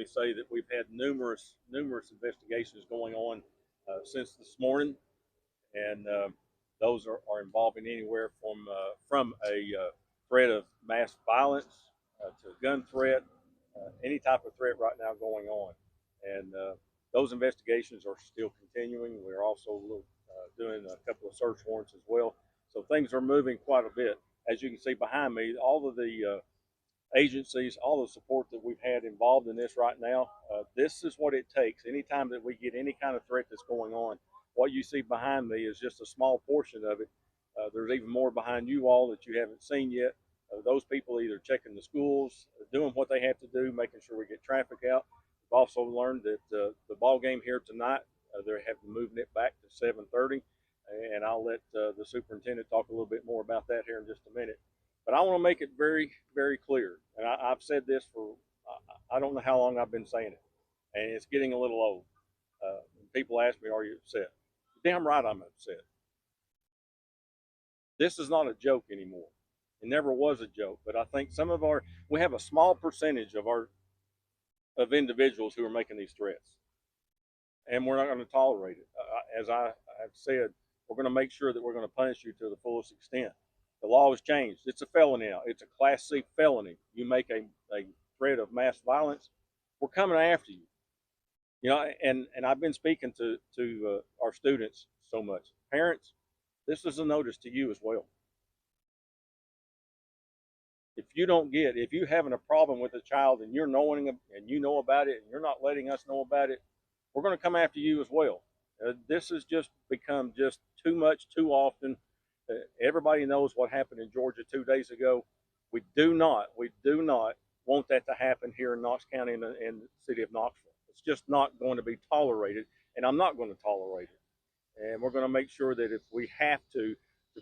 say that we've had numerous investigations going on since this morning, and those are involving anywhere from a threat of mass violence to a gun threat, any type of threat right now going on, and those investigations are still continuing. We're also doing a couple of search warrants as well, so things are moving quite a bit. As you can see behind me, all of the agencies, all the support that we've had involved in this right now. This is what it takes. Anytime that we get any kind of threat that's going on, what you see behind me is just a small portion of it. There's even more behind you all that you haven't seen yet. Those people either checking the schools, doing what they have to do, making sure we get traffic out. We've also learned that the ball game here tonight, they're having moving it back to 7:30, and I'll let the superintendent talk a little bit more about that here in just a minute. But I want to make it very, very clear, and I've said this for I don't know how long I've been saying it, and it's getting a little old. People ask me, "Are you upset?" Damn right I'm upset. This is not a joke anymore. It never was a joke, but I think we have a small percentage of individuals who are making these threats, and we're not going to tolerate it. As I have said, we're going to make sure that we're going to punish you to the fullest extent. The law has changed. It's a felony now. It's a Class C felony. You make a threat of mass violence, we're coming after you. You know, and I've been speaking to our students so much. Parents, this is a notice to you as well. If you having a problem with a child and you're knowing and you know about it and you're not letting us know about it, we're going to come after you as well. This has just become just too much, too often. Everybody knows what happened in Georgia 2 days ago. We do not want that to happen here in Knox County and the city of Knoxville. It's just not going to be tolerated, and I'm not going to tolerate it. And we're going to make sure that if we have to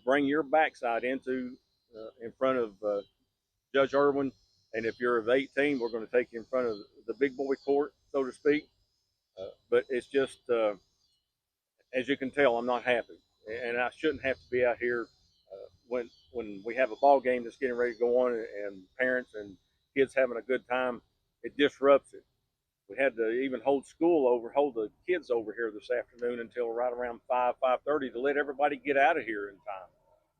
bring your backside into in front of Judge Irwin, and if you're of 18, we're going to take you in front of the big boy court, so to speak. But it's just, as you can tell, I'm not happy, and I shouldn't have to be out here when we have a ball game that's getting ready to go on, and parents and kids having a good time. It disrupts it. We had to even hold the kids over here this afternoon until right around 5:30 to let everybody get out of here in time.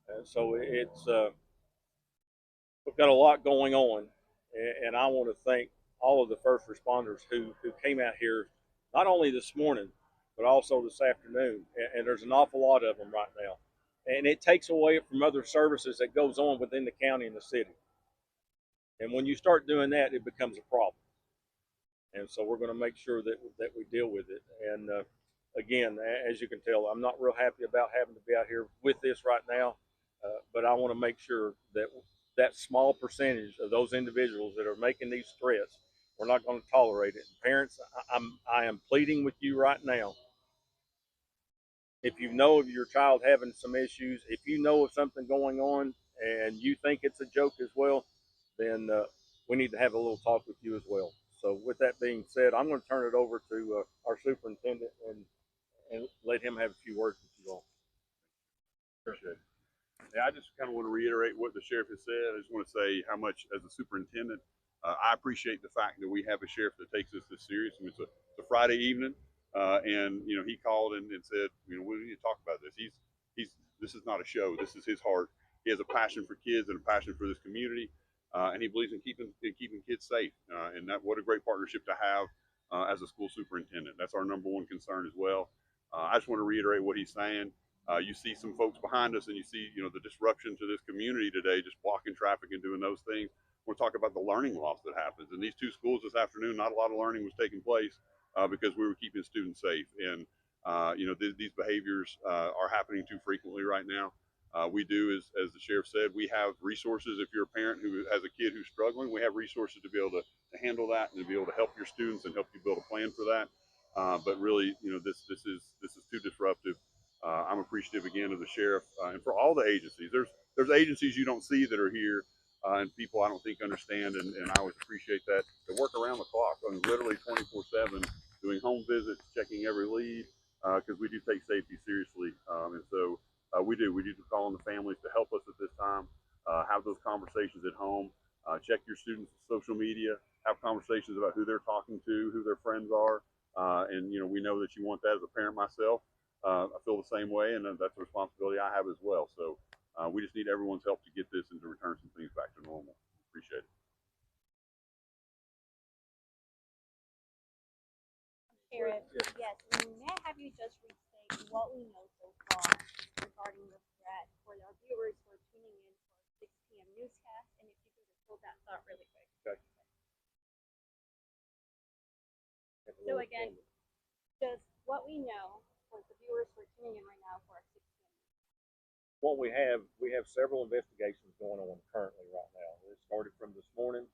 And so it's we've got a lot going on, and I want to thank all of the first responders who came out here, not only this morning, but also this afternoon. And there's an awful lot of them right now. And it takes away from other services that goes on within the county and the city. And when you start doing that, it becomes a problem. And so we're going to make sure that we deal with it. And again, as you can tell, I'm not real happy about having to be out here with this right now, but I want to make sure that that small percentage of those individuals that are making these threats, we're not going to tolerate it. And parents, I am pleading with you right now. If you know of your child having some issues, if you know of something going on and you think it's a joke as well, then we need to have a little talk with you as well. So with that being said, I'm going to turn it over to our superintendent and let him have a few words with you all. Appreciate it. Yeah, I just kind of want to reiterate what the sheriff has said. I just want to say how much, as a superintendent, I appreciate the fact that we have a sheriff that takes this serious. I mean, it's a Friday evening, and you know, he called and said, you know, we need to talk about this. This is not a show. This is his heart. He has a passion for kids and a passion for this community, and he believes in keeping kids safe. And what a great partnership to have as a school superintendent. That's our number one concern as well. I just want to reiterate what he's saying. You see some folks behind us, and you see, you know, the disruption to this community today, just blocking traffic and doing those things. We're talking about the learning loss that happens. In these two schools this afternoon, not a lot of learning was taking place because we were keeping students safe. And you know, these behaviors are happening too frequently right now. We do, as the sheriff said, we have resources. If you're a parent who has a kid who's struggling, we have resources to be able to handle that and to be able to help your students and help you build a plan for that. But really, you know, this is too disruptive. I'm appreciative again of the sheriff and for all the agencies. There's agencies you don't see that are here, and people I don't think understand, and I always appreciate that. They work around the clock, I mean, literally 24/7, doing home visits, checking every lead, because we do take safety seriously, and so we do call on the families to help us at this time, have those conversations at home, check your students' social media, have conversations about who they're talking to, who their friends are. And, you know, we know that you want that as a parent myself. I feel the same way, and that's a responsibility I have as well. So we just need everyone's help to get this and to return some things back to normal. Appreciate it. Sheriff, yes, may I have you just restate what we know so far regarding the threat for our viewers who are tuning in for 6 p.m. newscast, and if you could just hold that thought really quick. Okay. So again, just what we know for the viewers who are tuning in right now for our 6 p.m. What we have several investigations going on currently right now. It started from this morning.